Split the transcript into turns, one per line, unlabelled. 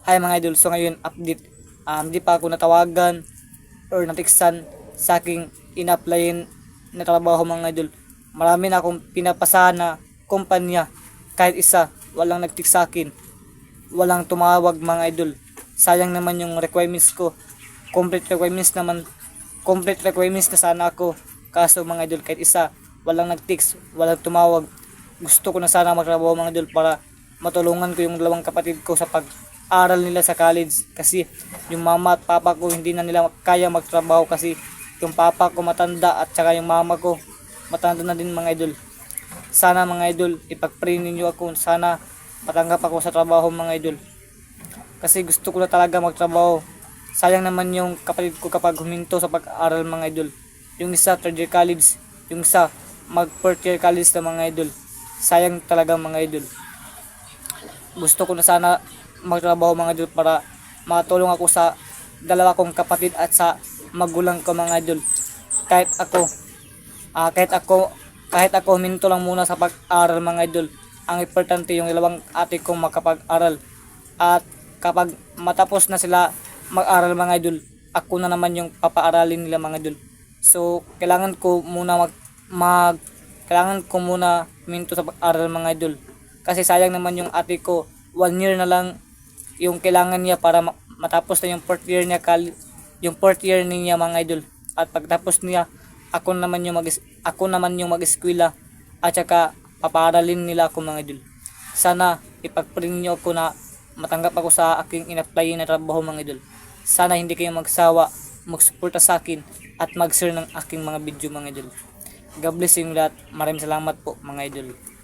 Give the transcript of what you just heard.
Hi mga idol, so ngayon update. Di pa ako natawagan or natiksan sa aking in-applyin na trabaho mga idol. Marami na akong pinapasahan na kumpanya, kahit isa, walang nagtik sa akin. Walang tumawag mga idol. Sayang naman yung requirements ko. Complete requirements naman. Complete requirements na sana ako. Kaso mga idol, kahit isa, walang nagtiks, walang tumawag. Gusto ko na sana magtrabaho mga idol para matulungan ko yung dalawang kapatid ko sa pag-aral nila sa college, kasi yung mama at papa ko hindi na nila kaya magtrabaho kasi yung papa ko matanda at saka yung mama ko matanda na din mga idol. Sana mga idol, ipag-pray ninyo ako, sana matanggap ako sa trabaho mga idol, kasi gusto ko na talaga magtrabaho. Sayang naman yung kapatid ko kapag huminto sa pag-aaral mga idol. Yung isa third year college, yung isa mag fourth year college na mga idol. Sayang talaga mga idol. Gusto ko na sana magtrabaho mga idol para matulong ako sa dalawa kong kapatid at sa magulang ko mga idol. Kahit ako, kahit ako huminto lang muna sa pag-aral mga idol. Ang importante yung dalawang ate kong makapag-aral. At kapag matapos na sila mag-aral mga idol, ako na naman yung papaaralin nila mga idol. So, kailangan ko muna huminto sa pag-aral mga idol. Kasi sayang naman yung ate ko, 1 year na lang yung kailangan niya para matapos na yung yung fourth year niya mga idol. At pagtapos niya, ako naman yung mag-eskwela at saka papaaralin nila ako mga idol. Sana ipag-pray niyo ako na matanggap ako sa aking in-apply na trabaho mga idol. Sana hindi kayo magsawa, magsuporta sa akin at mag-share ng aking mga video mga idol. God bless yung lahat. Maraming salamat po mga idol.